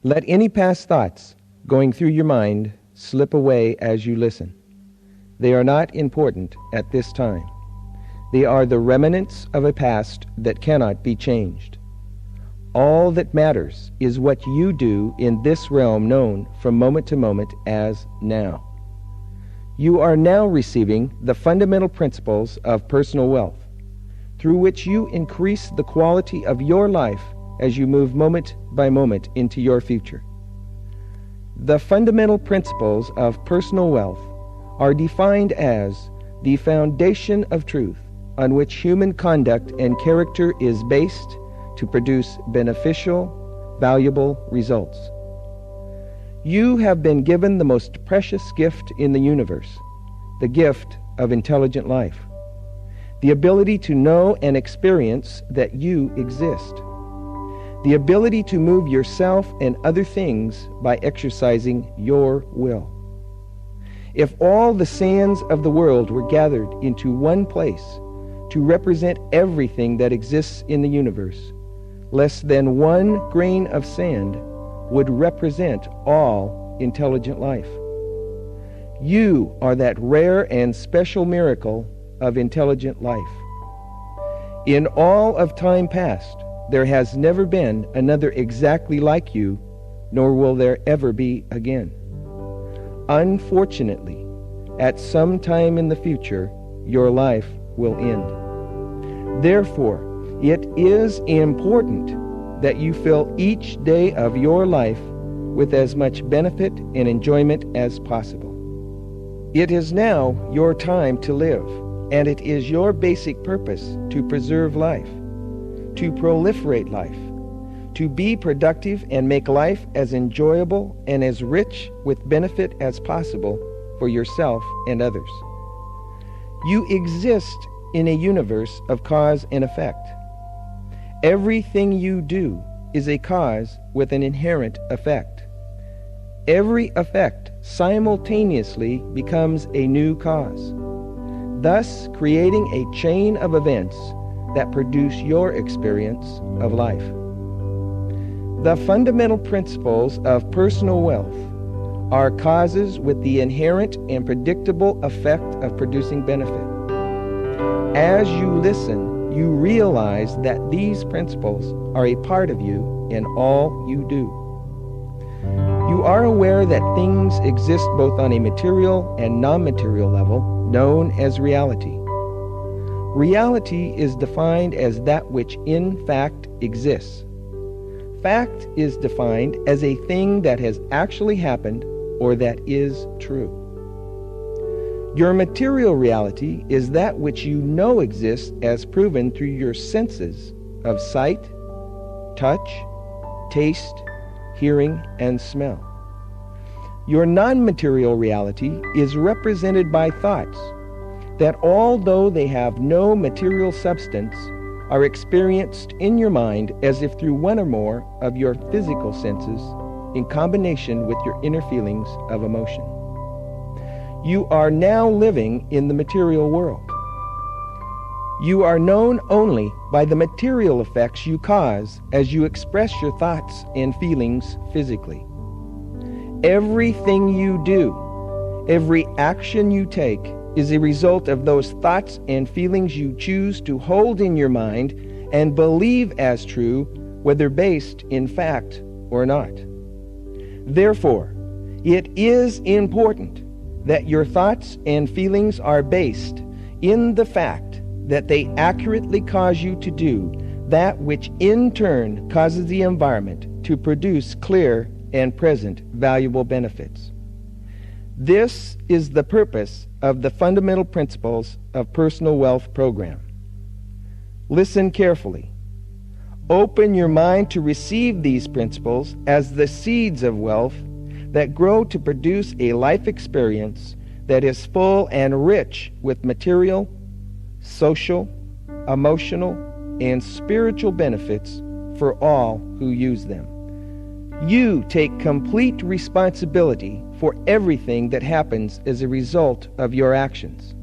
Let any past thoughts going through your mind slip away as you listen. They are not important at this time. They are the remnants of a past that cannot be changed. All that matters is what you do in this realm known from moment to moment as now. You are now receiving the fundamental principles of personal wealth, through which you increase the quality of your life as you move moment by moment into your future. The fundamental principles of personal wealth are defined as the foundation of truth on which human conduct and character is based to produce beneficial, valuable results. You have been given the most precious gift in the universe, the gift of intelligent life, the ability to know and experience that you exist, the ability to move yourself and other things by exercising your will. If all the sands of the world were gathered into one place to represent everything that exists in the universe, less than one grain of sand would represent all intelligent life. You are that rare and special miracle of intelligent life. In all of time past, there has never been another exactly like you, nor will there ever be again. Unfortunately, at some time in the future, your life will end. Therefore, it is important that you fill each day of your life with as much benefit and enjoyment as possible. It is now your time to live, and it is your basic purpose to preserve life, to proliferate life, to be productive and make life as enjoyable and as rich with benefit as possible for yourself and others. You exist in a universe of cause and effect. Everything you do is a cause with an inherent effect. Every effect simultaneously becomes a new cause, thus creating a chain of events that produce your experience of life. The fundamental principles of personal wealth are causes with the inherent and predictable effect of producing benefit. As you listen, you realize that these principles are a part of you in all you do. You are aware that things exist both on a material and non-material level, known as reality. Reality is defined as that which in fact exists. Fact is defined as a thing that has actually happened or that is true. Your material reality is that which you know exists as proven through your senses of sight, touch, taste, hearing, and smell. Your non-material reality is represented by thoughts that, although they have no material substance, are experienced in your mind as if through one or more of your physical senses in combination with your inner feelings of emotion. You are now living in the material world. You are known only by the material effects you cause as you express your thoughts and feelings physically. Everything you do, every action you take, is a result of those thoughts and feelings you choose to hold in your mind and believe as true, whether based in fact or not. Therefore, it is important that your thoughts and feelings are based in the fact that they accurately cause you to do that which in turn causes the environment to produce clear and present valuable benefits. This is the purpose of the fundamental principles of personal wealth program. Listen carefully. Open your mind to receive these principles as the seeds of wealth that grow to produce a life experience that is full and rich with material, social, emotional, and spiritual benefits for all who use them. You take complete responsibility for everything that happens as a result of your actions.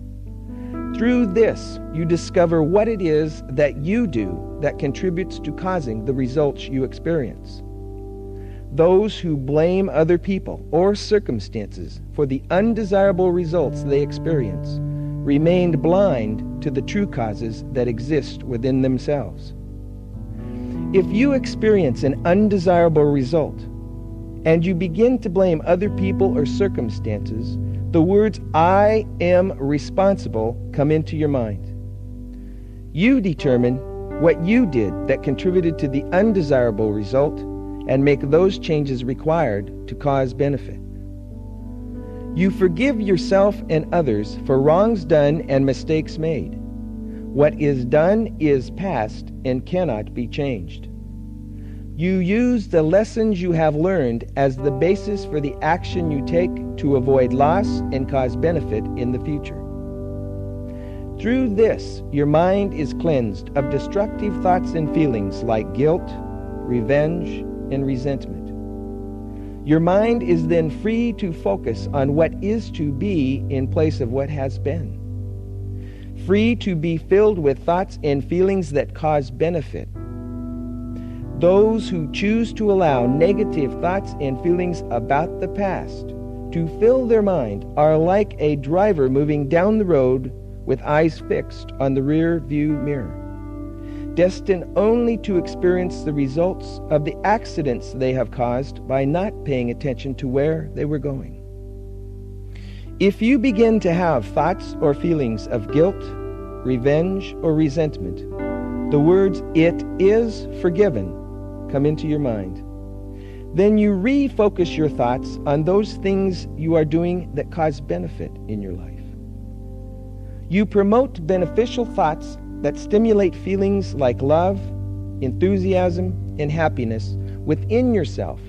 Through this, you discover what it is that you do that contributes to causing the results you experience. Those who blame other people or circumstances for the undesirable results they experience remained blind to the true causes that exist within themselves. If you experience an undesirable result and you begin to blame other people or circumstances, the words "I am responsible" come into your mind. You determine what you did that contributed to the undesirable result and make those changes required to cause benefit. You forgive yourself and others for wrongs done and mistakes made. What is done is past and cannot be changed. You use the lessons you have learned as the basis for the action you take to avoid loss and cause benefit in the future. Through this, your mind is cleansed of destructive thoughts and feelings like guilt, revenge, and resentment. Your mind is then free to focus on what is to be in place of what has been. Free to be filled with thoughts and feelings that cause benefit. Those who choose to allow negative thoughts and feelings about the past to fill their mind are like a driver moving down the road with eyes fixed on the rear view mirror, destined only to experience the results of the accidents they have caused by not paying attention to where they were going. If you begin to have thoughts or feelings of guilt, revenge, or resentment, the words "it is forgiven" come into your mind. Then you refocus your thoughts on those things you are doing that cause benefit in your life. You promote beneficial thoughts that stimulate feelings like love, enthusiasm, and happiness within yourself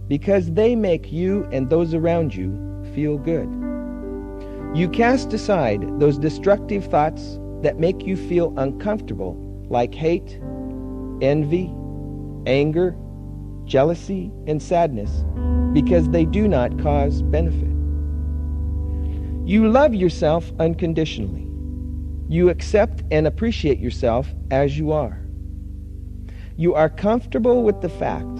because they make you and those around you feel good. You cast aside those destructive thoughts that make you feel uncomfortable, like hate, envy, anger, jealousy, and sadness, because they do not cause benefit. You love yourself unconditionally. You accept and appreciate yourself as you are. You are comfortable with the fact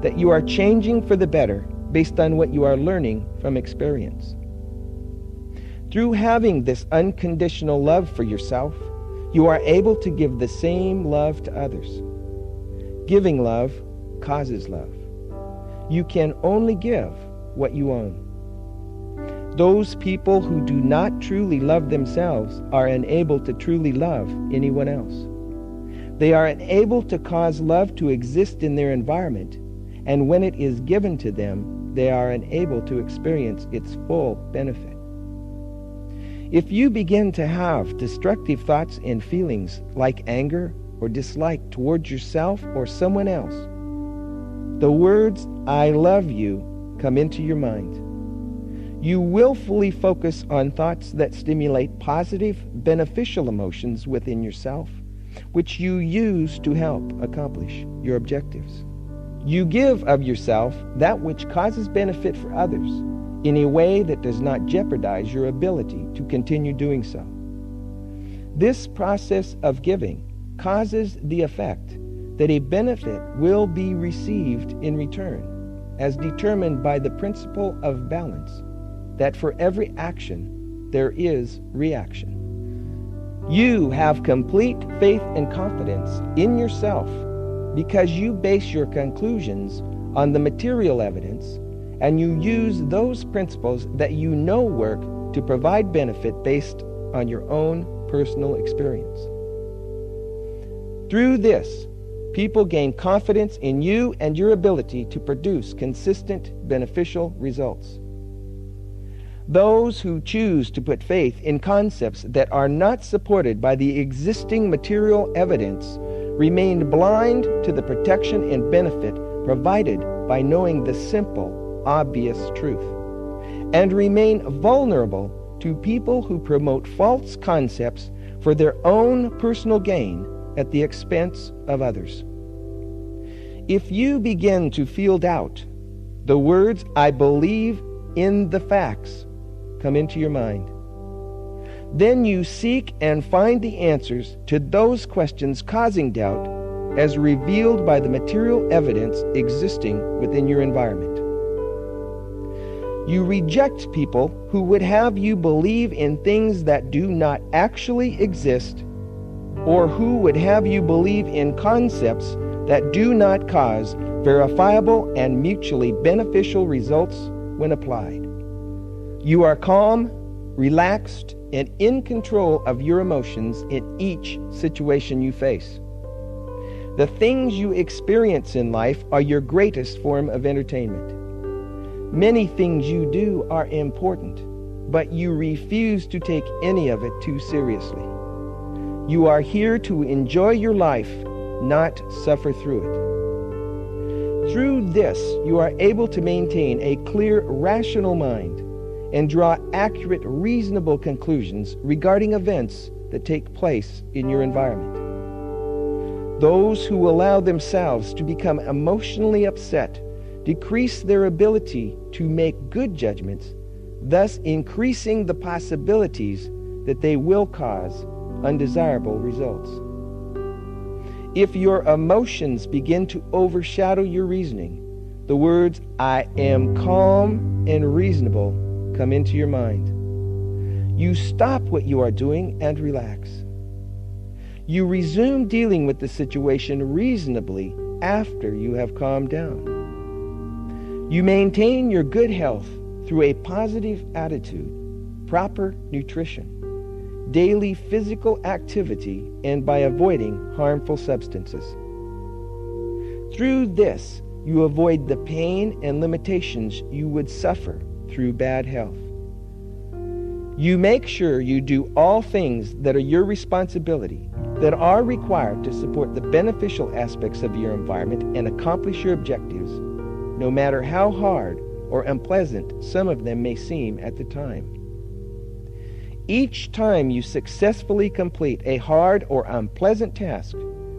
that you are changing for the better based on what you are learning from experience. Through having this unconditional love for yourself, you are able to give the same love to others. Giving love causes love. You can only give what you own. Those people who do not truly love themselves are unable to truly love anyone else. They are unable to cause love to exist in their environment, and when it is given to them, they are unable to experience its full benefit. If you begin to have destructive thoughts and feelings like anger or dislike towards yourself or someone else, the words "I love you" come into your mind. You willfully focus on thoughts that stimulate positive, beneficial emotions within yourself, which you use to help accomplish your objectives. You give of yourself that which causes benefit for others in a way that does not jeopardize your ability to continue doing so. This process of giving causes the effect that a benefit will be received in return, as determined by the principle of balance, that for every action there is reaction. You have complete faith and confidence in yourself because you base your conclusions on the material evidence, and you use those principles that you know work to provide benefit based on your own personal experience. Through this, people gain confidence in you and your ability to produce consistent, beneficial results. Those who choose to put faith in concepts that are not supported by the existing material evidence remain blind to the protection and benefit provided by knowing the simple, obvious truth, and remain vulnerable to people who promote false concepts for their own personal gain at the expense of others. If you begin to feel doubt, the words "I believe in the facts" come into your mind. Then you seek and find the answers to those questions causing doubt as revealed by the material evidence existing within your environment. You reject people who would have you believe in things that do not actually exist, or who would have you believe in concepts that do not cause verifiable and mutually beneficial results when applied. You are calm, relaxed, and in control of your emotions in each situation you face. The things you experience in life are your greatest form of entertainment. Many things you do are important, but you refuse to take any of it too seriously. You are here to enjoy your life, not suffer through it. Through this, you are able to maintain a clear, rational mind and draw accurate, reasonable conclusions regarding events that take place in your environment. Those who allow themselves to become emotionally upset decrease their ability to make good judgments, thus increasing the possibilities that they will cause undesirable results. If your emotions begin to overshadow your reasoning, the words, "I am calm and reasonable," come into your mind. You stop what you are doing and relax. You resume dealing with the situation reasonably after you have calmed down. You maintain your good health through a positive attitude, proper nutrition, daily physical activity, and by avoiding harmful substances. Through this, you avoid the pain and limitations you would suffer through bad health. You make sure you do all things that are your responsibility, that are required to support the beneficial aspects of your environment and accomplish your objectives, no matter how hard or unpleasant some of them may seem at the time. Each time you successfully complete a hard or unpleasant task,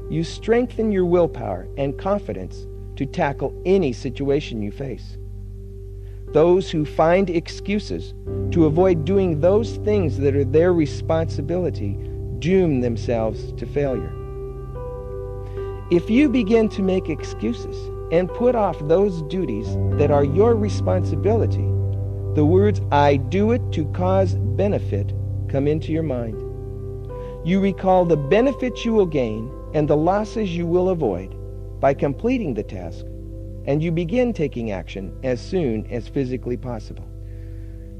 you strengthen your willpower and confidence to tackle any situation you face. Those who find excuses to avoid doing those things that are their responsibility doom themselves to failure. If you begin to make excuses and put off those duties that are your responsibility, the words, "I do it to cause benefit," come into your mind. You recall the benefits you will gain and the losses you will avoid by completing the task, and you begin taking action as soon as physically possible.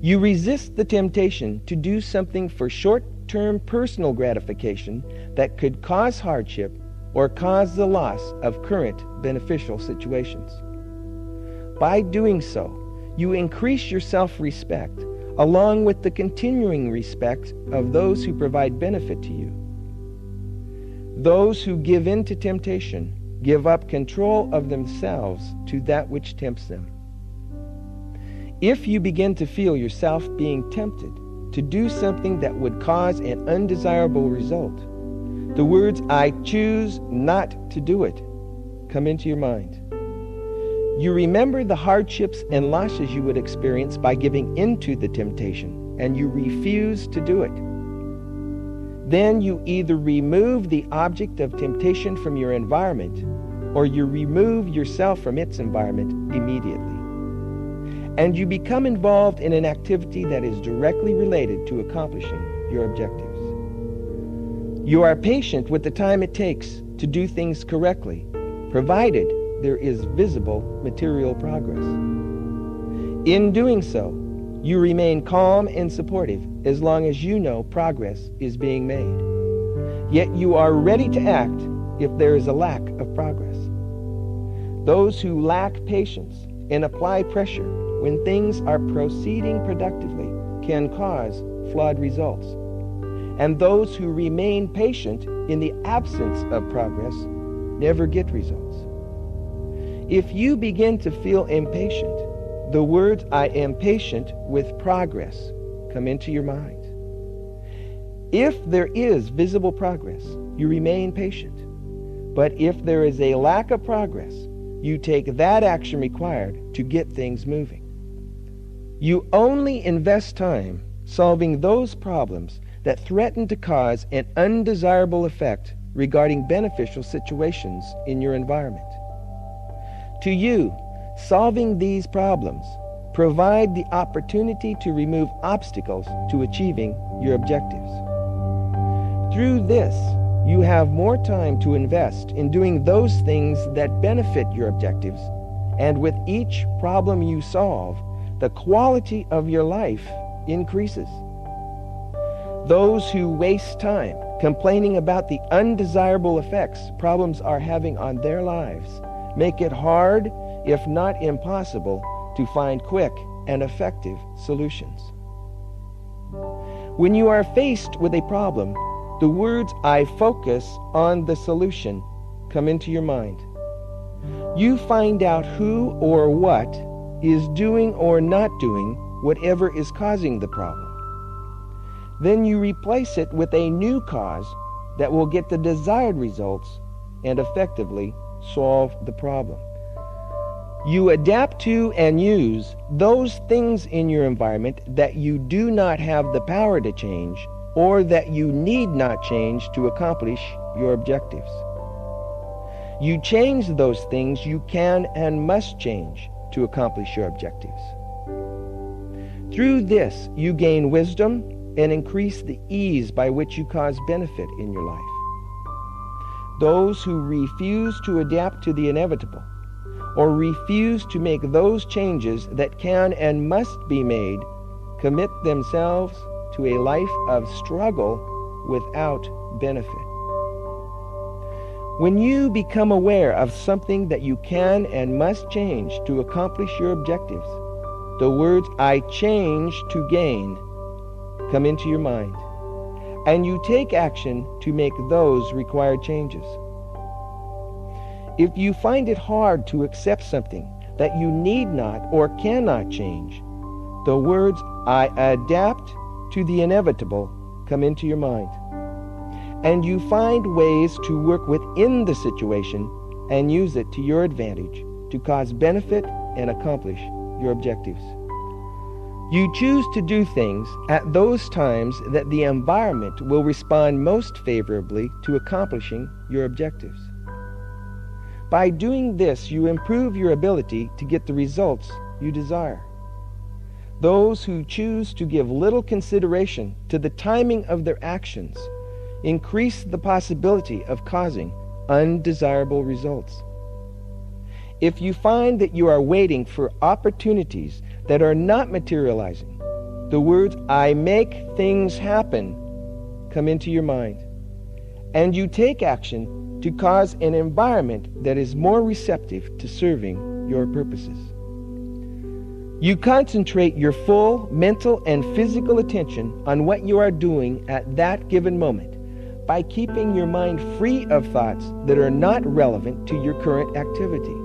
You resist the temptation to do something for short-term personal gratification that could cause hardship or cause the loss of current beneficial situations. By doing so, you increase your self-respect along with the continuing respect of those who provide benefit to you. Those who give in to temptation give up control of themselves to that which tempts them. If you begin to feel yourself being tempted to do something that would cause an undesirable result, the words, "I choose not to do it," come into your mind. You remember the hardships and losses you would experience by giving into the temptation, and you refuse to do it. Then you either remove the object of temptation from your environment, or you remove yourself from its environment immediately. And you become involved in an activity that is directly related to accomplishing your objectives. You are patient with the time it takes to do things correctly, provided there is visible material progress. In doing so, you remain calm and supportive as long as you know progress is being made. Yet you are ready to act if there is a lack of progress. Those who lack patience and apply pressure when things are proceeding productively can cause flawed results. And those who remain patient in the absence of progress never get results. If you begin to feel impatient, the words, "I am patient with progress," come into your mind. If there is visible progress, you remain patient. But if there is a lack of progress, you take that action required to get things moving. You only invest time solving those problems that threaten to cause an undesirable effect regarding beneficial situations in your environment. To you, solving these problems provide the opportunity to remove obstacles to achieving your objectives. Through this, you have more time to invest in doing those things that benefit your objectives, and with each problem you solve, the quality of your life increases. Those who waste time complaining about the undesirable effects problems are having on their lives make it hard, if not impossible, to find quick and effective solutions. When you are faced with a problem, the words "I focus on the solution" come into your mind. You find out who or what is doing or not doing whatever is causing the problem. Then you replace it with a new cause that will get the desired results and effectively solve the problem. You adapt to and use those things in your environment that you do not have the power to change, or that you need not change to accomplish your objectives. You change those things you can and must change to accomplish your objectives. Through this, you gain wisdom and increase the ease by which you cause benefit in your life. Those who refuse to adapt to the inevitable, or refuse to make those changes that can and must be made, commit themselves to a life of struggle without benefit. When you become aware of something that you can and must change to accomplish your objectives, the words "I change to gain" come into your mind, and you take action to make those required changes. If you find it hard to accept something that you need not or cannot change, the words "I adapt to the inevitable" come into your mind, and you find ways to work within the situation and use it to your advantage to cause benefit and accomplish your objectives. You choose to do things at those times that the environment will respond most favorably to accomplishing your objectives. By doing this, you improve your ability to get the results you desire. Those who choose to give little consideration to the timing of their actions increase the possibility of causing undesirable results. If you find that you are waiting for opportunities that are not materializing, the words "I make things happen" come into your mind, and you take action to cause an environment that is more receptive to serving your purposes. You concentrate your full mental and physical attention on what you are doing at that given moment by keeping your mind free of thoughts that are not relevant to your current activity.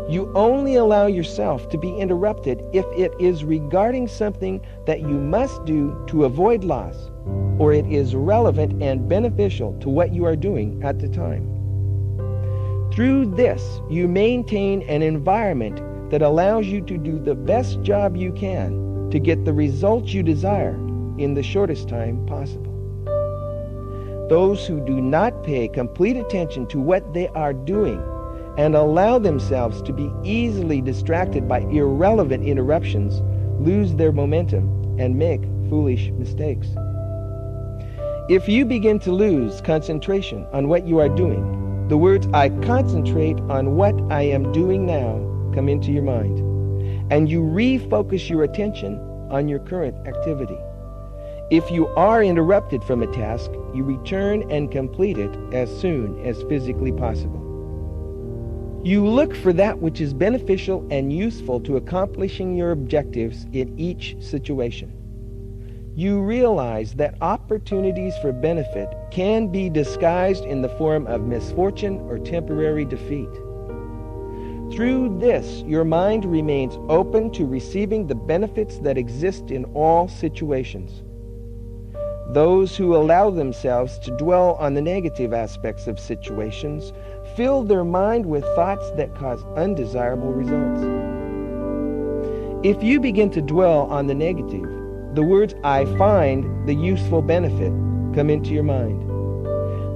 You only allow yourself to be interrupted if it is regarding something that you must do to avoid loss, or it is relevant and beneficial to what you are doing at the time. Through this, you maintain an environment that allows you to do the best job you can to get the results you desire in the shortest time possible. Those who do not pay complete attention to what they are doing and allow themselves to be easily distracted by irrelevant interruptions lose their momentum and make foolish mistakes. If you begin to lose concentration on what you are doing, the words "I concentrate on what I am doing now" come into your mind, and you refocus your attention on your current activity. If you are interrupted from a task, you return and complete it as soon as physically possible. You look for that which is beneficial and useful to accomplishing your objectives in each situation. You realize that opportunities for benefit can be disguised in the form of misfortune or temporary defeat. Through this, your mind remains open to receiving the benefits that exist in all situations. Those who allow themselves to dwell on the negative aspects of situations fill their mind with thoughts that cause undesirable results. If you begin to dwell on the negative, the words "I find the useful benefit" come into your mind.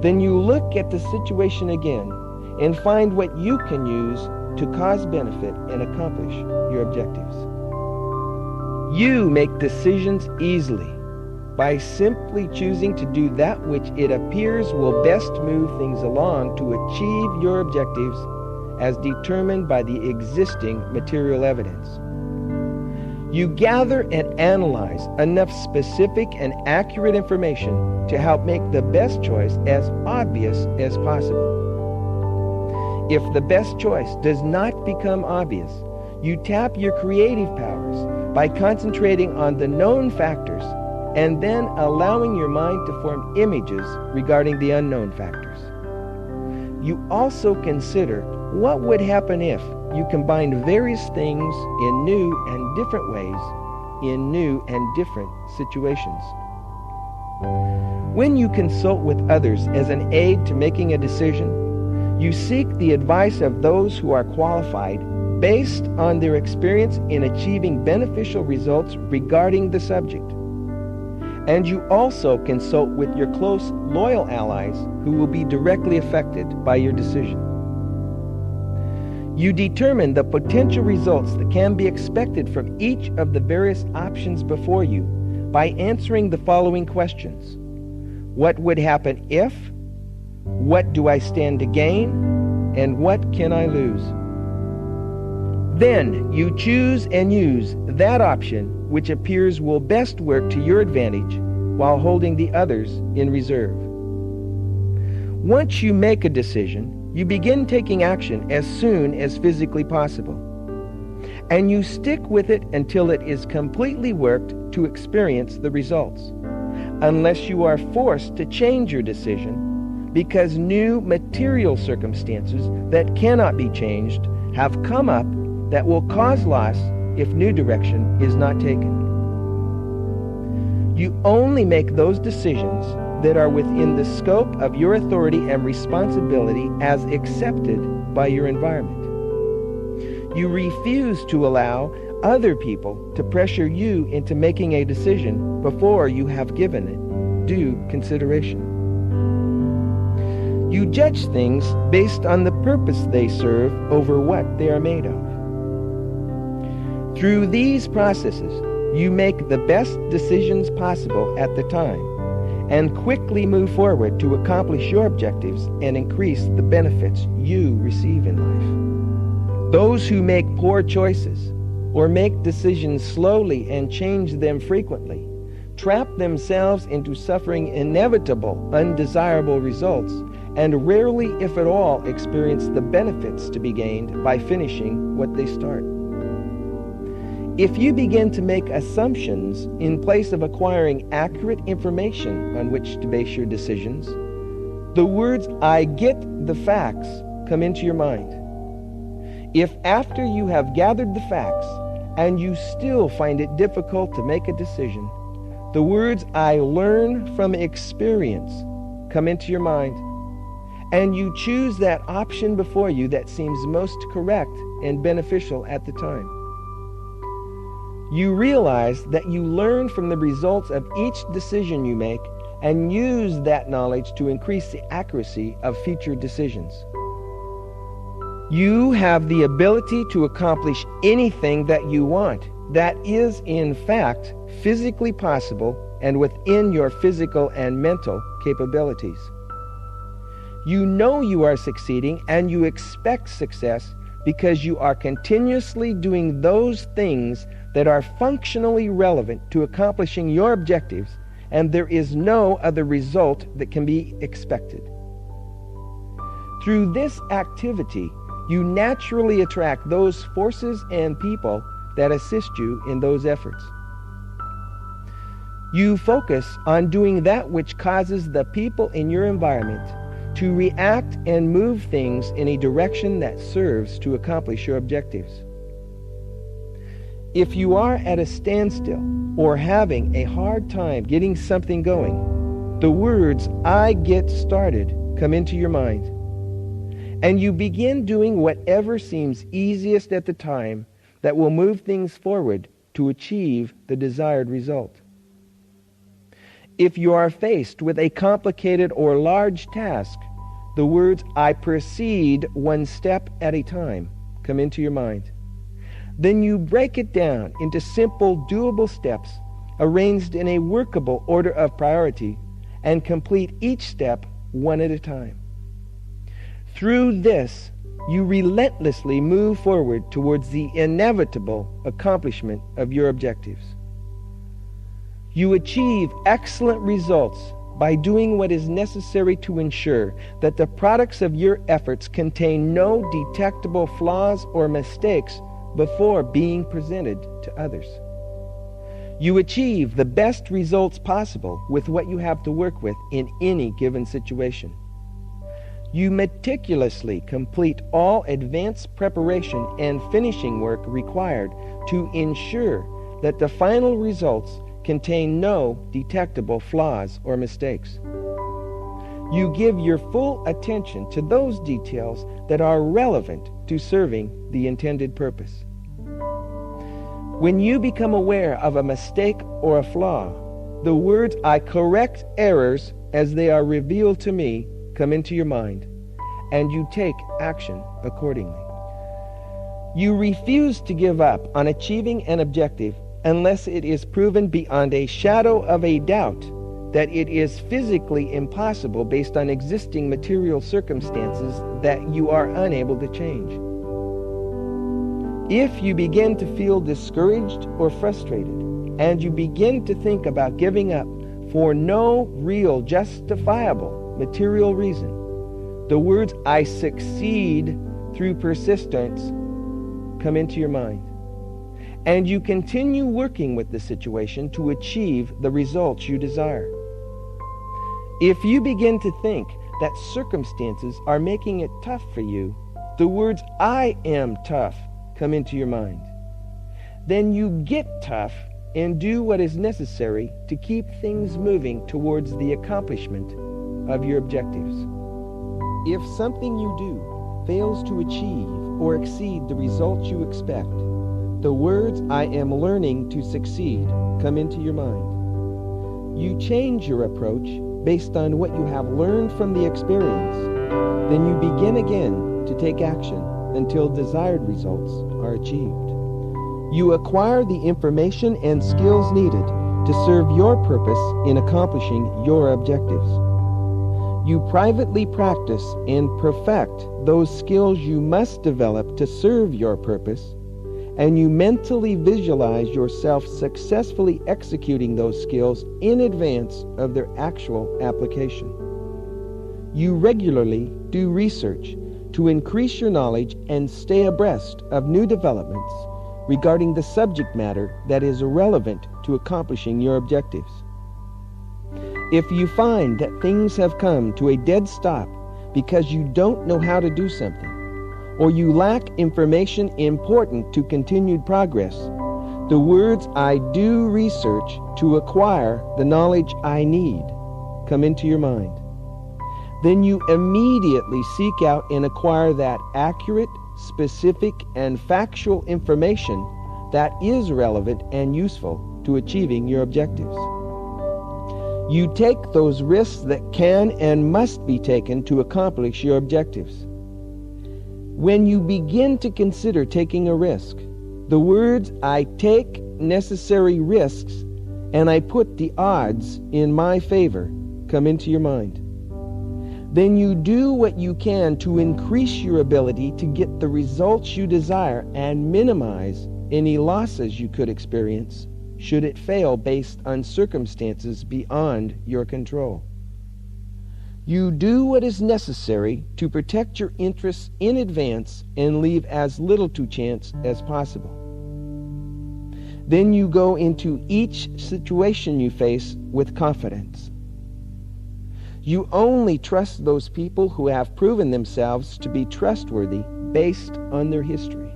Then you look at the situation again and find what you can use to cause benefit and accomplish your objectives. You make decisions easily by simply choosing to do that which it appears will best move things along to achieve your objectives as determined by the existing material evidence. You gather and analyze enough specific and accurate information to help make the best choice as obvious as possible. If the best choice does not become obvious, you tap your creative powers by concentrating on the known factors and then allowing your mind to form images regarding the unknown factors. You also consider what would happen if you combined various things in new and different ways in new and different situations. When you consult with others as an aid to making a decision, you seek the advice of those who are qualified based on their experience in achieving beneficial results regarding the subject. And you also consult with your close, loyal allies who will be directly affected by your decision. You determine the potential results that can be expected from each of the various options before you by answering the following questions. What would happen if? What do I stand to gain? And what can I lose? Then you choose and use that option which appears will best work to your advantage while holding the others in reserve. Once you make a decision, you begin taking action as soon as physically possible. And you stick with it until it is completely worked to experience the results, unless you are forced to change your decision because new material circumstances that cannot be changed have come up that will cause loss if new direction is not taken. You only make those decisions that are within the scope of your authority and responsibility as accepted by your environment. You refuse to allow other people to pressure you into making a decision before you have given it due consideration. You judge things based on the purpose they serve over what they are made of. Through these processes, you make the best decisions possible at the time and quickly move forward to accomplish your objectives and increase the benefits you receive in life. Those who make poor choices or make decisions slowly and change them frequently trap themselves into suffering inevitable, undesirable results and rarely, if at all, experience the benefits to be gained by finishing what they start. If you begin to make assumptions in place of acquiring accurate information on which to base your decisions, the words, "I get the facts," come into your mind. If after you have gathered the facts and you still find it difficult to make a decision, the words, "I learn from experience," come into your mind, and you choose that option before you that seems most correct and beneficial at the time. You realize that you learn from the results of each decision you make and use that knowledge to increase the accuracy of future decisions. You have the ability to accomplish anything that you want. That is, in fact, physically possible and within your physical and mental capabilities. You know you are succeeding and you expect success because you are continuously doing those things that are functionally relevant to accomplishing your objectives, and there is no other result that can be expected. Through this activity, you naturally attract those forces and people that assist you in those efforts. You focus on doing that which causes the people in your environment to react and move things in a direction that serves to accomplish your objectives. If you are at a standstill or having a hard time getting something going, the words, "I get started," come into your mind, and you begin doing whatever seems easiest at the time that will move things forward to achieve the desired result. If you are faced with a complicated or large task, the words, "I proceed one step at a time," come into your mind. Then you break it down into simple, doable steps arranged in a workable order of priority and complete each step one at a time. Through this, you relentlessly move forward towards the inevitable accomplishment of your objectives. You achieve excellent results by doing what is necessary to ensure that the products of your efforts contain no detectable flaws or mistakes before being presented to others. You achieve the best results possible with what you have to work with in any given situation. You meticulously complete all advanced preparation and finishing work required to ensure that the final results contain no detectable flaws or mistakes. You give your full attention to those details that are relevant to serving the intended purpose. When you become aware of a mistake or a flaw, the words, "I correct errors as they are revealed to me," come into your mind, and you take action accordingly. You refuse to give up on achieving an objective unless it is proven beyond a shadow of a doubt that it is physically impossible based on existing material circumstances that you are unable to change. If you begin to feel discouraged or frustrated, and you begin to think about giving up for no real justifiable material reason, the words, "I succeed through persistence," come into your mind. And you continue working with the situation to achieve the results you desire. If you begin to think that circumstances are making it tough for you, the words, "I am tough," come into your mind. Then you get tough and do what is necessary to keep things moving towards the accomplishment of your objectives. If something you do fails to achieve or exceed the results you expect, the words, "I am learning to succeed," come into your mind. You change your approach based on what you have learned from the experience. Then you begin again to take action until desired results are achieved. You acquire the information and skills needed to serve your purpose in accomplishing your objectives. You privately practice and perfect those skills you must develop to serve your purpose, and you mentally visualize yourself successfully executing those skills in advance of their actual application. You regularly do research to increase your knowledge and stay abreast of new developments regarding the subject matter that is relevant to accomplishing your objectives. If you find that things have come to a dead stop because you don't know how to do something, or you lack information important to continued progress, the words, "I do research to acquire the knowledge I need," come into your mind. Then you immediately seek out and acquire that accurate, specific, and factual information that is relevant and useful to achieving your objectives. You take those risks that can and must be taken to accomplish your objectives. When you begin to consider taking a risk, the words, "I take necessary risks and I put the odds in my favor," come into your mind. Then you do what you can to increase your ability to get the results you desire and minimize any losses you could experience should it fail based on circumstances beyond your control. You do what is necessary to protect your interests in advance and leave as little to chance as possible. Then you go into each situation you face with confidence. You only trust those people who have proven themselves to be trustworthy based on their history.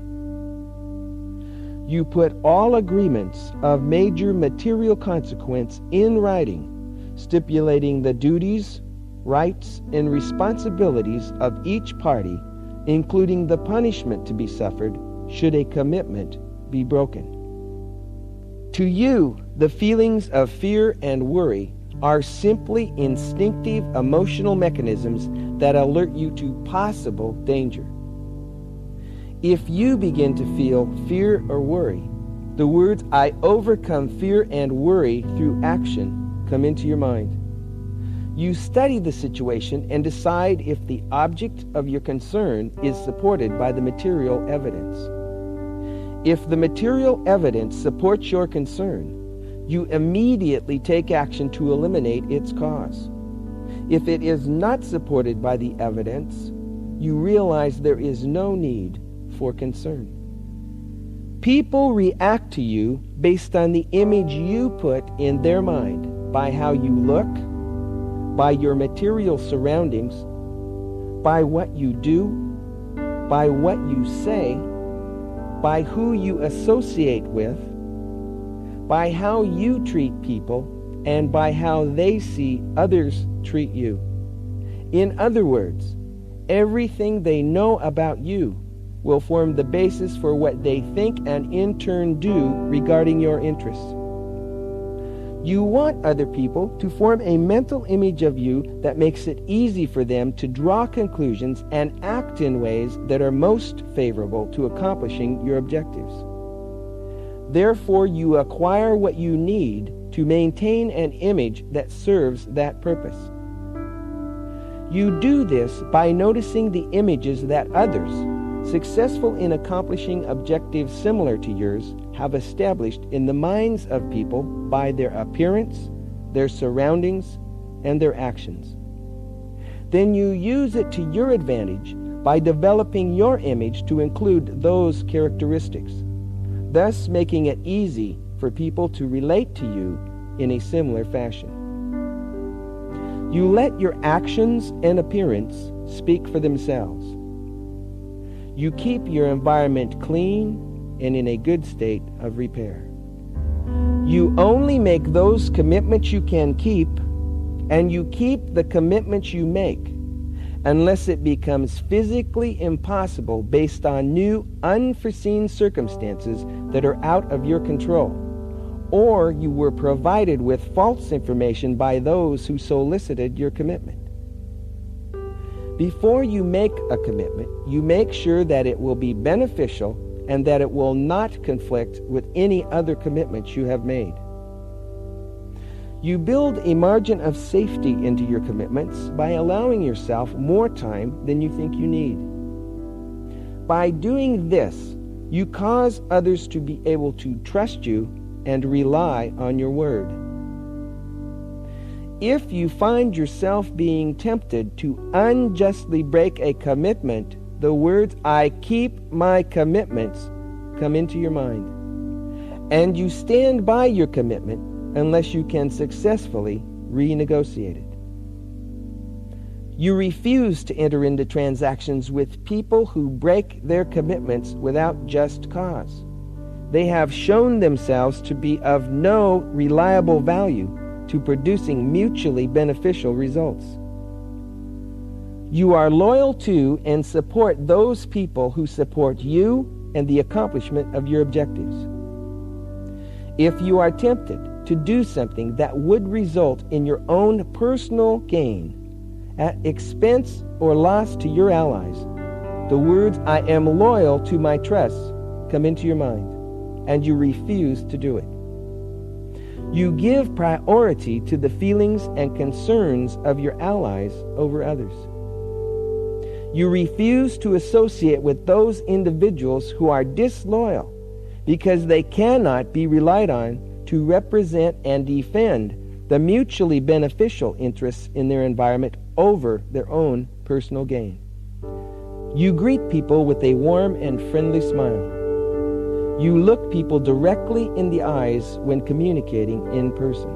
You put all agreements of major material consequence in writing, stipulating the duties, rights, and responsibilities of each party, including the punishment to be suffered should a commitment be broken. To you, the feelings of fear and worry are simply instinctive emotional mechanisms that alert you to possible danger. If you begin to feel fear or worry, the words "I overcome fear and worry through action" come into your mind. You study the situation and decide if the object of your concern is supported by the material evidence. If the material evidence supports your concern, you immediately take action to eliminate its cause. If it is not supported by the evidence, you realize there is no need for concern. People react to you based on the image you put in their mind, by how you look, by your material surroundings, by what you do, by what you say, by who you associate with, by how you treat people, and by how they see others treat you. In other words, everything they know about you will form the basis for what they think and in turn do regarding your interests. You want other people to form a mental image of you that makes it easy for them to draw conclusions and act in ways that are most favorable to accomplishing your objectives. Therefore, you acquire what you need to maintain an image that serves that purpose. You do this by noticing the images that others, successful in accomplishing objectives similar to yours, have established in the minds of people by their appearance, their surroundings, and their actions. Then you use it to your advantage by developing your image to include those characteristics, thus making it easy for people to relate to you in a similar fashion. You let your actions and appearance speak for themselves. You keep your environment clean and in a good state of repair. You only make those commitments you can keep, and you keep the commitments you make, unless it becomes physically impossible based on new, unforeseen circumstances that are out of your control, or you were provided with false information by those who solicited your commitment. Before you make a commitment, you make sure that it will be beneficial and that it will not conflict with any other commitments you have made. You build a margin of safety into your commitments by allowing yourself more time than you think you need. By doing this, you cause others to be able to trust you and rely on your word. If you find yourself being tempted to unjustly break a commitment, the words "I keep my commitments" come into your mind, and you stand by your commitment unless you can successfully renegotiate it. You refuse to enter into transactions with people who break their commitments without just cause. They have shown themselves to be of no reliable value to producing mutually beneficial results. You are loyal to and support those people who support you and the accomplishment of your objectives. If you are tempted to do something that would result in your own personal gain at expense or loss to your allies, the words "I am loyal to my trusts" come into your mind, and you refuse to do it. You give priority to the feelings and concerns of your allies over others. You refuse to associate with those individuals who are disloyal because they cannot be relied on to represent and defend the mutually beneficial interests in their environment over their own personal gain. You greet people with a warm and friendly smile. You look people directly in the eyes when communicating in person.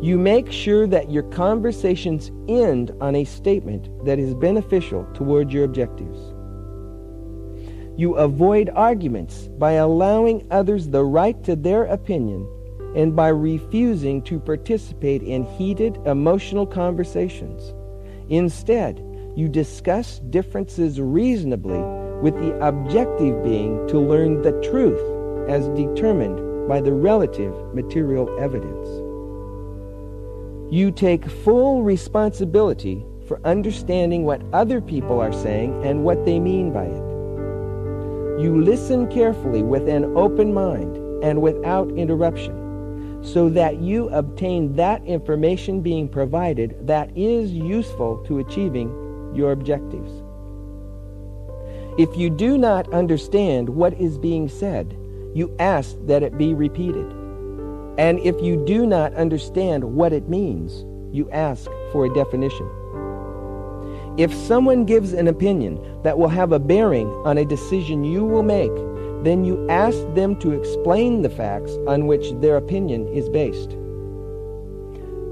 You make sure that your conversations end on a statement that is beneficial toward your objectives. You avoid arguments by allowing others the right to their opinion and by refusing to participate in heated emotional conversations. Instead, you discuss differences reasonably, with the objective being to learn the truth as determined by the relative material evidence. You take full responsibility for understanding what other people are saying and what they mean by it. You listen carefully with an open mind and without interruption, so that you obtain that information being provided that is useful to achieving your objectives. If you do not understand what is being said, you ask that it be repeated. And if you do not understand what it means, you ask for a definition. If someone gives an opinion that will have a bearing on a decision you will make, then you ask them to explain the facts on which their opinion is based.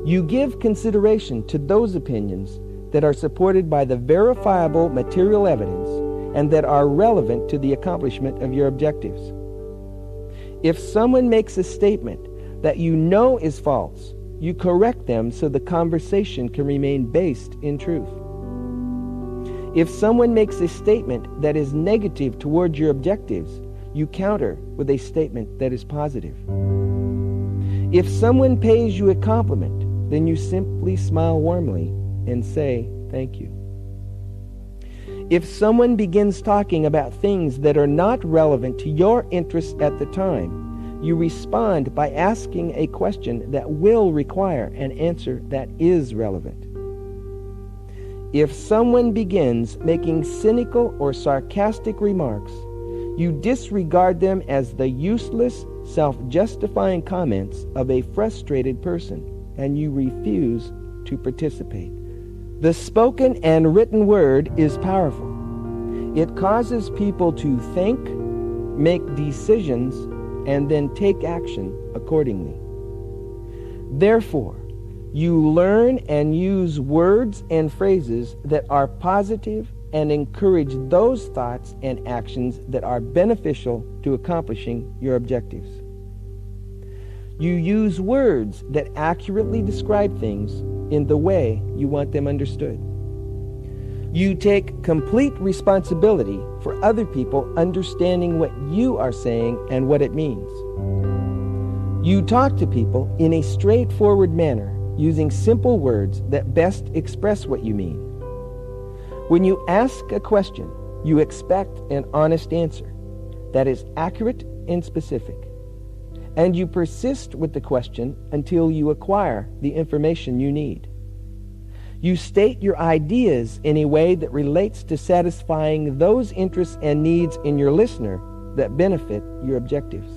You give consideration to those opinions that are supported by the verifiable material evidence and that are relevant to the accomplishment of your objectives. If someone makes a statement that you know is false, you correct them so the conversation can remain based in truth. If someone makes a statement that is negative toward your objectives, you counter with a statement that is positive. If someone pays you a compliment, then you simply smile warmly and say thank you. If someone begins talking about things that are not relevant to your interests at the time, you respond by asking a question that will require an answer that is relevant. If someone begins making cynical or sarcastic remarks, you disregard them as the useless, self-justifying comments of a frustrated person, and you refuse to participate. The spoken and written word is powerful. It causes people to think, make decisions, and then take action accordingly. Therefore, you learn and use words and phrases that are positive and encourage those thoughts and actions that are beneficial to accomplishing your objectives. You use words that accurately describe things in the way you want them understood. You take complete responsibility for other people understanding what you are saying and what it means. You talk to people in a straightforward manner, using simple words that best express what you mean. When you ask a question, you expect an honest answer that is accurate and specific, and you persist with the question until you acquire the information you need. You state your ideas in a way that relates to satisfying those interests and needs in your listener that benefit your objectives.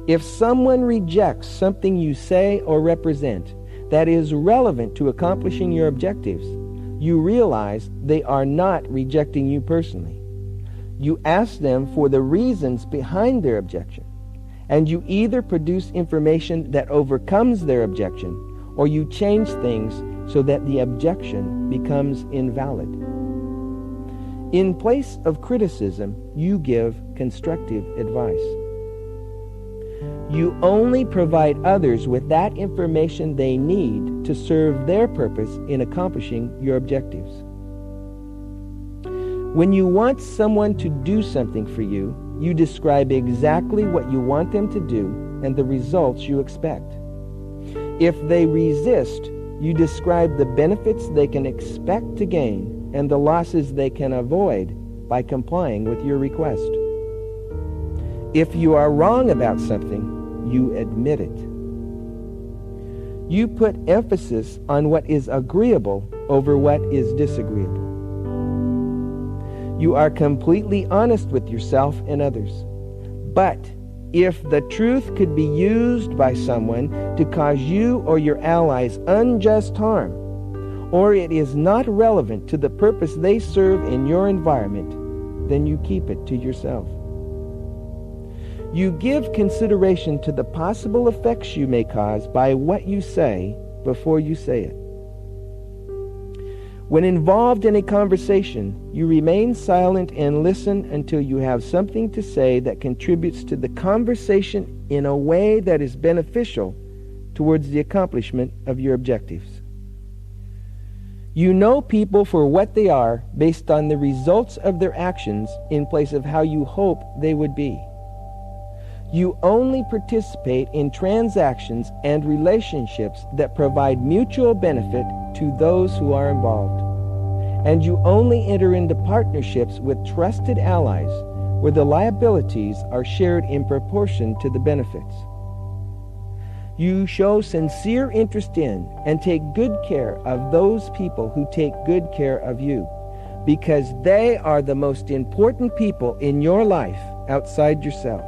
If someone rejects something you say or represent that is relevant to accomplishing your objectives, you realize they are not rejecting you personally. You ask them for the reasons behind their objection, and you either produce information that overcomes their objection, or you change things so that the objection becomes invalid. In place of criticism, you give constructive advice. You only provide others with that information they need to serve their purpose in accomplishing your objectives. When you want someone to do something for you, you describe exactly what you want them to do and the results you expect. If they resist, you describe the benefits they can expect to gain and the losses they can avoid by complying with your request. If you are wrong about something, you admit it. You put emphasis on what is agreeable over what is disagreeable. You are completely honest with yourself and others. But if the truth could be used by someone to cause you or your allies unjust harm, or it is not relevant to the purpose they serve in your environment, then you keep it to yourself. You give consideration to the possible effects you may cause by what you say before you say it. When involved in a conversation, you remain silent and listen until you have something to say that contributes to the conversation in a way that is beneficial towards the accomplishment of your objectives. You know people for what they are based on the results of their actions in place of how you hope they would be. You only participate in transactions and relationships that provide mutual benefit to those who are involved. And you only enter into partnerships with trusted allies where the liabilities are shared in proportion to the benefits. You show sincere interest in and take good care of those people who take good care of you, because they are the most important people in your life outside yourself.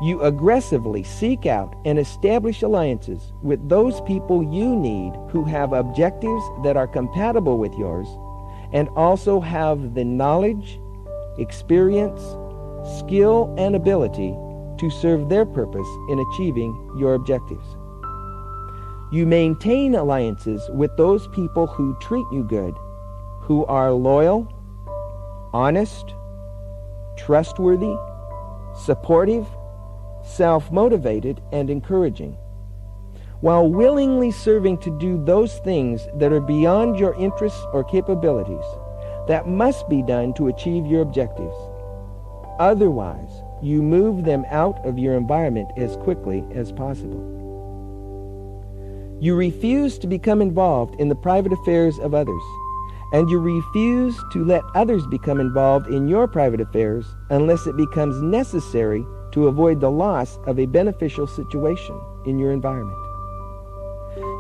You aggressively seek out and establish alliances with those people you need who have objectives that are compatible with yours and also have the knowledge, experience, skill, and ability to serve their purpose in achieving your objectives. You maintain alliances with those people who treat you good, who are loyal, honest, trustworthy, supportive, self-motivated, and encouraging, while willingly serving to do those things that are beyond your interests or capabilities that must be done to achieve your objectives. Otherwise, you move them out of your environment as quickly as possible. You refuse to become involved in the private affairs of others, and you refuse to let others become involved in your private affairs unless it becomes necessary to avoid the loss of a beneficial situation in your environment.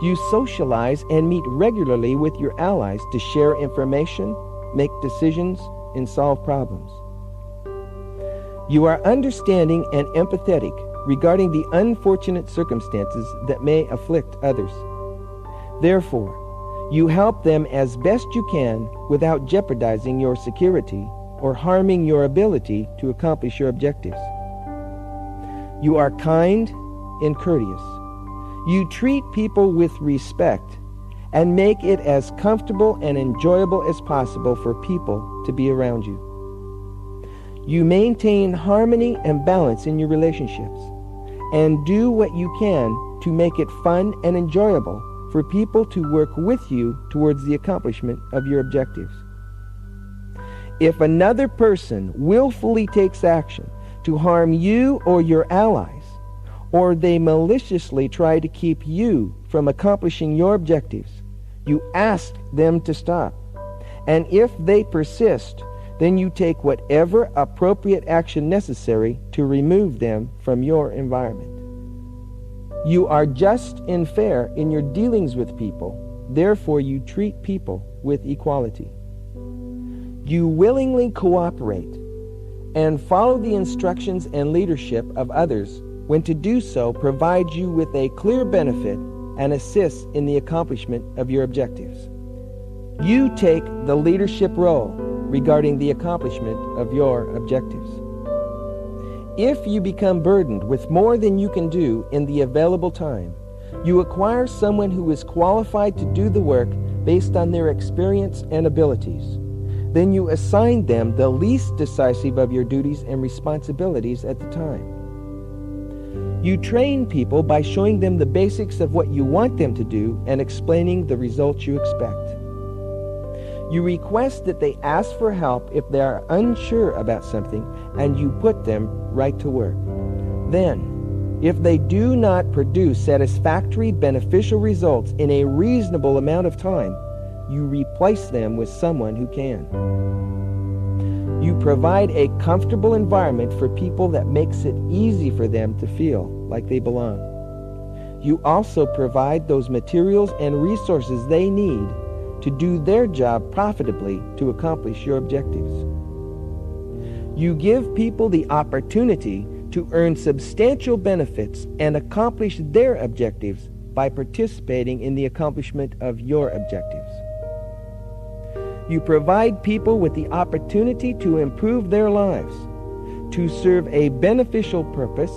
You socialize and meet regularly with your allies to share information, make decisions, and solve problems. You are understanding and empathetic regarding the unfortunate circumstances that may afflict others. Therefore, you help them as best you can without jeopardizing your security or harming your ability to accomplish your objectives. You are kind and courteous. You treat people with respect and make it as comfortable and enjoyable as possible for people to be around you. You maintain harmony and balance in your relationships and do what you can to make it fun and enjoyable for people to work with you towards the accomplishment of your objectives. If another person willfully takes action to harm you or your allies, or they maliciously try to keep you from accomplishing your objectives, you ask them to stop. And if they persist, then you take whatever appropriate action necessary to remove them from your environment. You are just and fair in your dealings with people, therefore you treat people with equality. You willingly cooperate and follow the instructions and leadership of others when to do so provides you with a clear benefit and assists in the accomplishment of your objectives. You take the leadership role regarding the accomplishment of your objectives. If you become burdened with more than you can do in the available time, you acquire someone who is qualified to do the work based on their experience and abilities. Then you assign them the least decisive of your duties and responsibilities at the time. You train people by showing them the basics of what you want them to do and explaining the results you expect. You request that they ask for help if they are unsure about something, and you put them right to work. Then, if they do not produce satisfactory, beneficial results in a reasonable amount of time, you replace them with someone who can. You provide a comfortable environment for people that makes it easy for them to feel like they belong. You also provide those materials and resources they need to do their job profitably to accomplish your objectives. You give people the opportunity to earn substantial benefits and accomplish their objectives by participating in the accomplishment of your objectives. You provide people with the opportunity to improve their lives, to serve a beneficial purpose,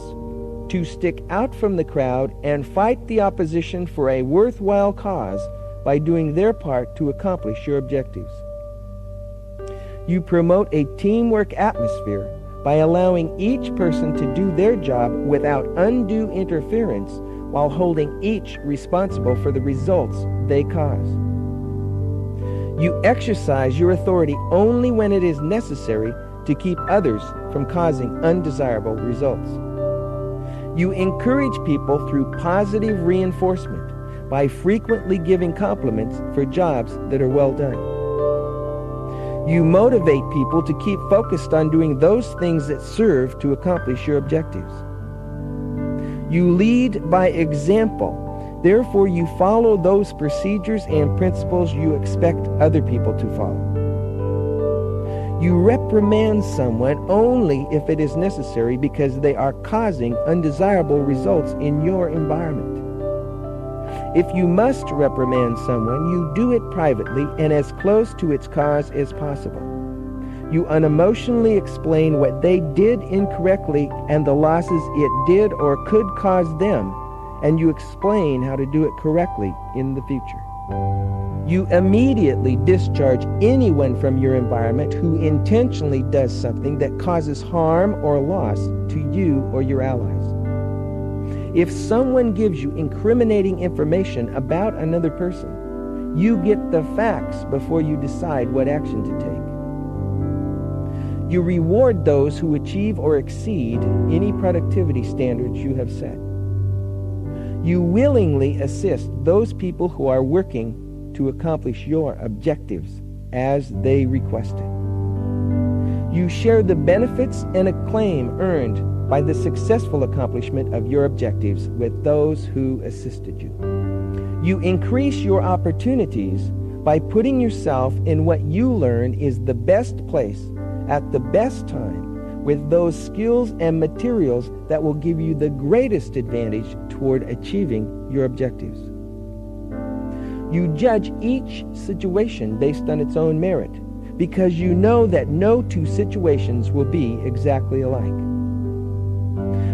to stick out from the crowd and fight the opposition for a worthwhile cause by doing their part to accomplish your objectives. You promote a teamwork atmosphere by allowing each person to do their job without undue interference while holding each responsible for the results they cause. You exercise your authority only when it is necessary to keep others from causing undesirable results. You encourage people through positive reinforcement by frequently giving compliments for jobs that are well done. You motivate people to keep focused on doing those things that serve to accomplish your objectives. You lead by example. Therefore, you follow those procedures and principles you expect other people to follow. You reprimand someone only if it is necessary because they are causing undesirable results in your environment. If you must reprimand someone, you do it privately and as close to its cause as possible. You unemotionally explain what they did incorrectly and the losses it did or could cause them, and you explain how to do it correctly in the future. You immediately discharge anyone from your environment who intentionally does something that causes harm or loss to you or your allies. If someone gives you incriminating information about another person, you get the facts before you decide what action to take. You reward those who achieve or exceed any productivity standards you have set. You willingly assist those people who are working to accomplish your objectives as they requested. You share the benefits and acclaim earned by the successful accomplishment of your objectives with those who assisted you. You increase your opportunities by putting yourself in what you learn is the best place at the best time with those skills and materials that will give you the greatest advantage toward achieving your objectives. You judge each situation based on its own merit because you know that no two situations will be exactly alike.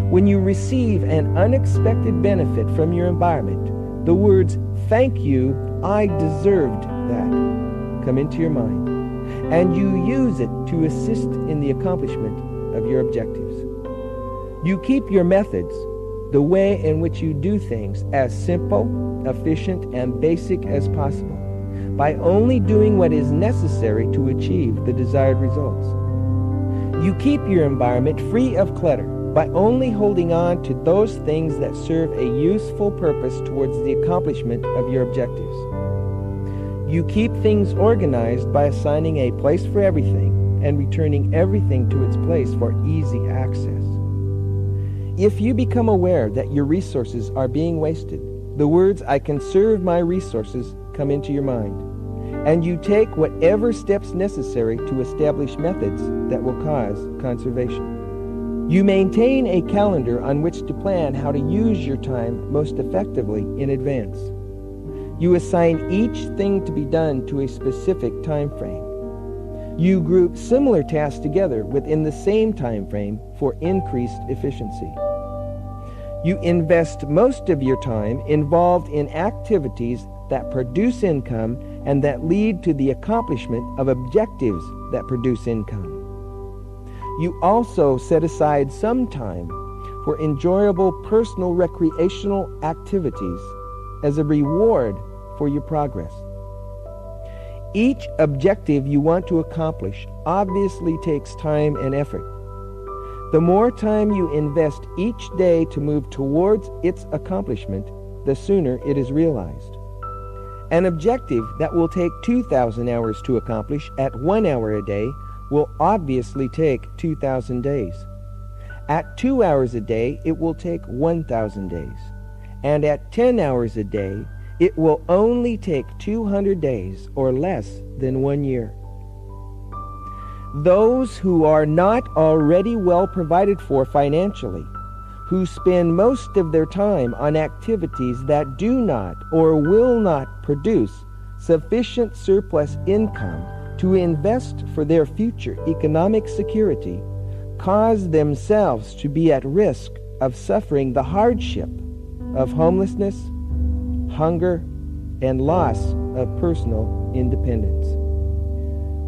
When you receive an unexpected benefit from your environment, the words, "Thank you, I deserved that," come into your mind, and you use it to assist in the accomplishment of your objectives. You keep your methods, the way in which you do things, as simple, efficient, and basic as possible, by only doing what is necessary to achieve the desired results. You keep your environment free of clutter by only holding on to those things that serve a useful purpose towards the accomplishment of your objectives. You keep things organized by assigning a place for everything and returning everything to its place for easy access. If you become aware that your resources are being wasted, the words, "I conserve my resources," come into your mind, and you take whatever steps necessary to establish methods that will cause conservation. You maintain a calendar on which to plan how to use your time most effectively in advance. You assign each thing to be done to a specific time frame. You group similar tasks together within the same time frame for increased efficiency. You invest most of your time involved in activities that produce income and that lead to the accomplishment of objectives that produce income. You also set aside some time for enjoyable personal recreational activities as a reward for your progress. Each objective you want to accomplish obviously takes time and effort. The more time you invest each day to move towards its accomplishment, the sooner it is realized. An objective that will take 2,000 hours to accomplish at 1 hour a day will obviously take 2,000 days. At 2 hours a day, it will take 1,000 days. And at 10 hours a day, it will only take 200 days or less than 1 year. Those who are not already well provided for financially, who spend most of their time on activities that do not or will not produce sufficient surplus income to invest for their future economic security, cause themselves to be at risk of suffering the hardship of homelessness, hunger, and loss of personal independence.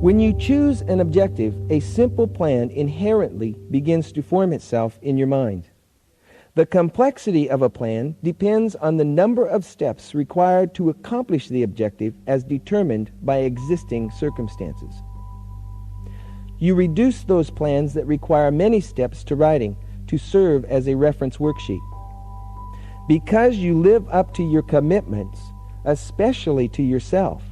When you choose an objective, a simple plan inherently begins to form itself in your mind. The complexity of a plan depends on the number of steps required to accomplish the objective as determined by existing circumstances. You reduce those plans that require many steps to writing to serve as a reference worksheet. Because you live up to your commitments, especially to yourself,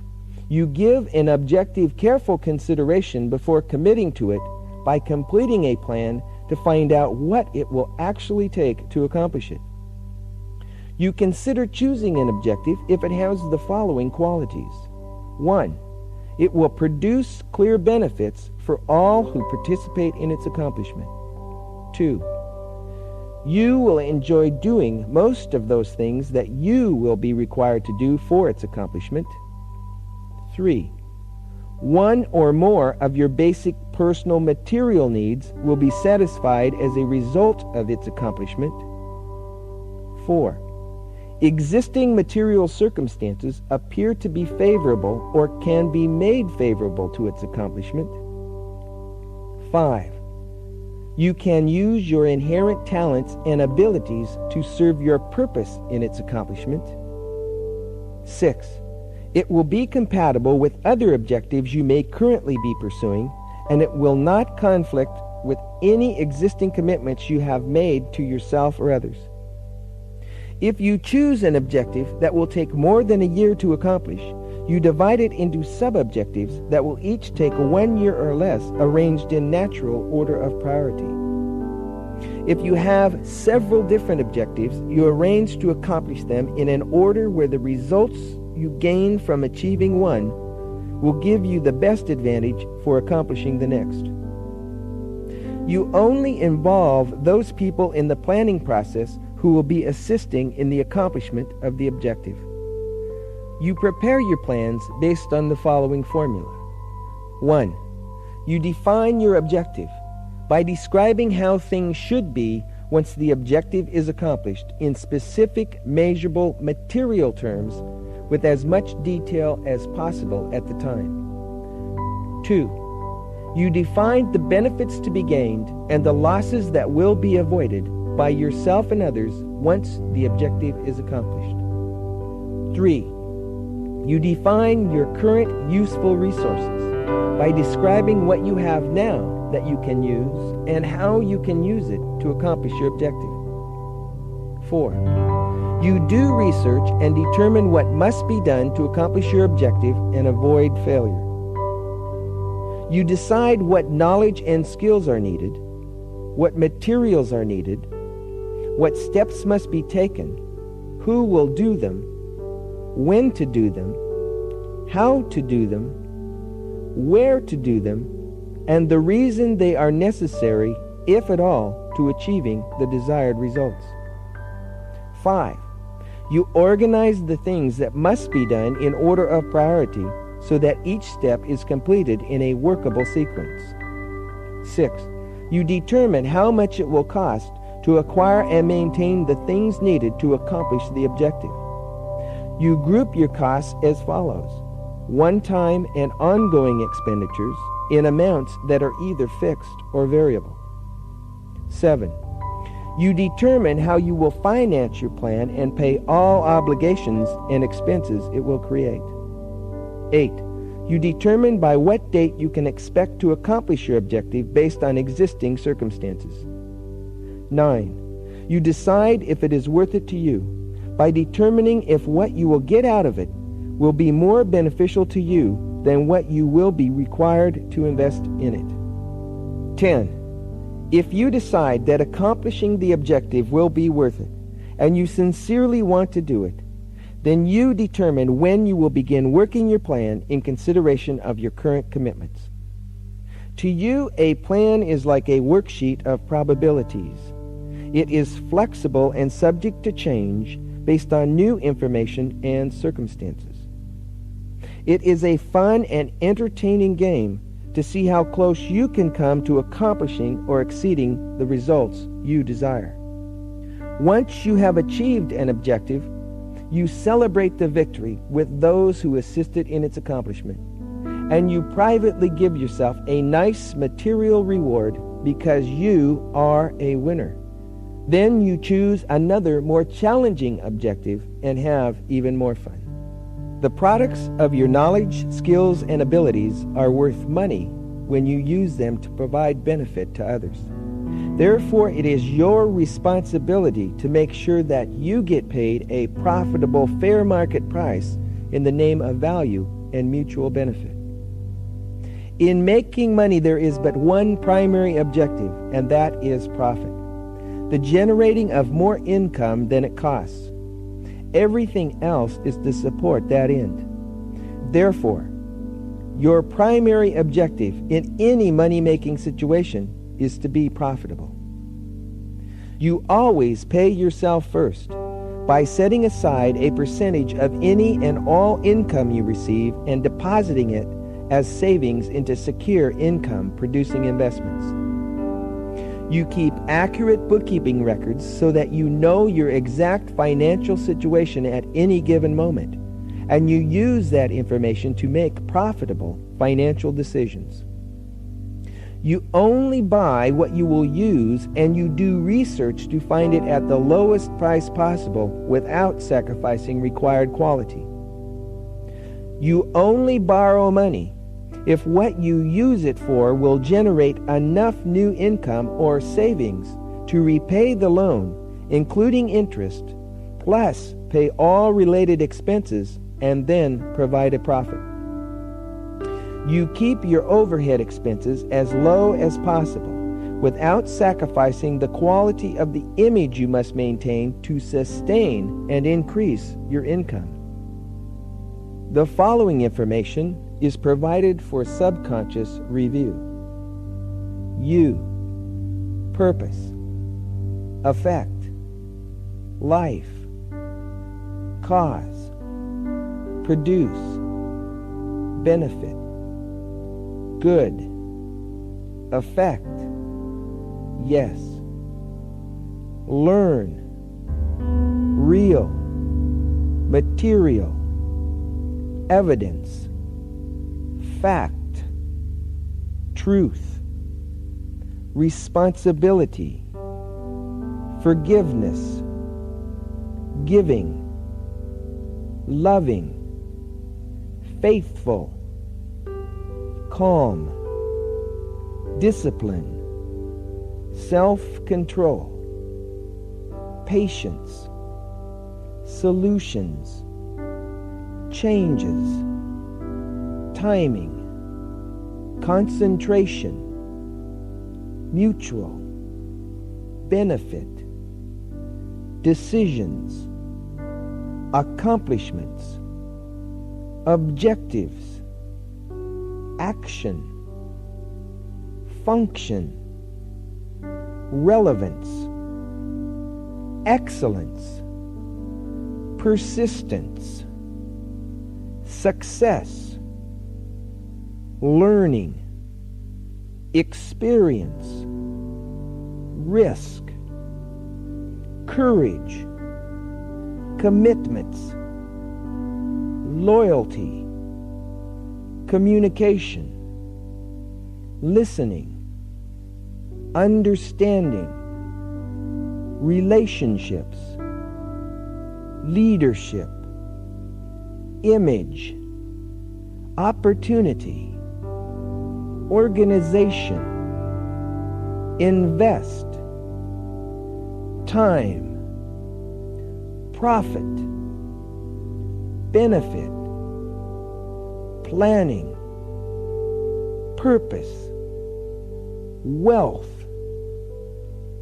you give an objective, careful consideration before committing to it by completing a plan to find out what it will actually take to accomplish it. You consider choosing an objective if it has the following qualities. 1. It will produce clear benefits for all who participate in its accomplishment. 2. You will enjoy doing most of those things that you will be required to do for its accomplishment. 3. One or more of your basic personal material needs will be satisfied as a result of its accomplishment. 4. Existing material circumstances appear to be favorable or can be made favorable to its accomplishment. 5. You can use your inherent talents and abilities to serve your purpose in its accomplishment. 6. It will be compatible with other objectives you may currently be pursuing, and it will not conflict with any existing commitments you have made to yourself or others. If you choose an objective that will take more than a year to accomplish, you divide it into sub-objectives that will each take 1 year or less, arranged in natural order of priority. If you have several different objectives, you arrange to accomplish them in an order where the results you gain from achieving one will give you the best advantage for accomplishing the next. You only involve those people in the planning process who will be assisting in the accomplishment of the objective. You prepare your plans based on the following formula. 1. You define your objective by describing how things should be once the objective is accomplished in specific, measurable, material terms with as much detail as possible at the time. 2. You define the benefits to be gained and the losses that will be avoided by yourself and others once the objective is accomplished. 3. You define your current useful resources by describing what you have now that you can use and how you can use it to accomplish your objective. 4. You do research and determine what must be done to accomplish your objective and avoid failure. You decide what knowledge and skills are needed, what materials are needed, what steps must be taken, who will do them, when to do them, how to do them, where to do them, and the reason they are necessary, if at all, to achieving the desired results. 5. You organize the things that must be done in order of priority so that each step is completed in a workable sequence. 6. You determine how much it will cost to acquire and maintain the things needed to accomplish the objective. You group your costs as follows: one-time and ongoing expenditures in amounts that are either fixed or variable. 7. You determine how you will finance your plan and pay all obligations and expenses it will create. 8. You determine by what date you can expect to accomplish your objective based on existing circumstances. 9. You decide if it is worth it to you by determining if what you will get out of it will be more beneficial to you than what you will be required to invest in it. 10. If you decide that accomplishing the objective will be worth it, and you sincerely want to do it, then you determine when you will begin working your plan in consideration of your current commitments. To you, a plan is like a worksheet of probabilities. It is flexible and subject to change based on new information and circumstances. It is a fun and entertaining game to see how close you can come to accomplishing or exceeding the results you desire. Once you have achieved an objective, you celebrate the victory with those who assisted in its accomplishment, and you privately give yourself a nice material reward because you are a winner. Then you choose another more challenging objective and have even more fun. The products of your knowledge, skills, and abilities are worth money when you use them to provide benefit to others. Therefore, it is your responsibility to make sure that you get paid a profitable, fair market price in the name of value and mutual benefit. In making money, there is but one primary objective, and that is profit. The generating of more income than it costs. Everything else is to support that end. Therefore, your primary objective in any money-making situation is to be profitable. You always pay yourself first by setting aside a percentage of any and all income you receive and depositing it as savings into secure income-producing investments. You keep accurate bookkeeping records so that you know your exact financial situation at any given moment, and you use that information to make profitable financial decisions. You only buy what you will use, and you do research to find it at the lowest price possible without sacrificing required quality. You only borrow money if what you use it for will generate enough new income or savings to repay the loan, including interest, plus pay all related expenses, and then provide a profit. You keep your overhead expenses as low as possible without sacrificing the quality of the image you must maintain to sustain and increase your income. The following information is provided for subconscious review. You, purpose, effect, life, cause, produce, benefit, good, effect, yes, learn, real, material, evidence, fact, truth, responsibility, forgiveness, giving, loving, faithful, calm, discipline, self-control, patience, solutions, changes, timing, concentration, mutual, benefit, decisions, accomplishments, objectives, action, function, relevance, excellence, persistence, success, learning, experience, risk, courage, commitments, loyalty, communication, listening, understanding, relationships, leadership, image, opportunity, organization, invest, time, profit, benefit, planning, purpose, wealth,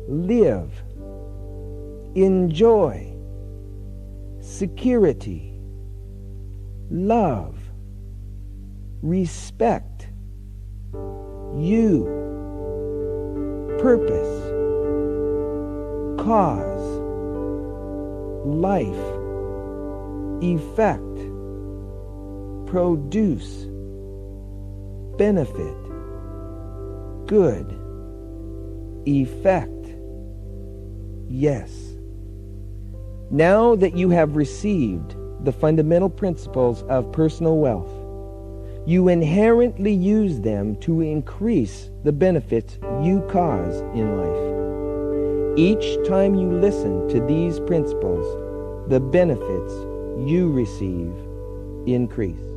live, enjoy, security, love, respect, you, purpose, cause, life, effect, produce, benefit, good, effect, yes. Now that you have received the fundamental principles of personal wealth, you inherently use them to increase the benefits you cause in life. Each time you listen to these principles, the benefits you receive increase.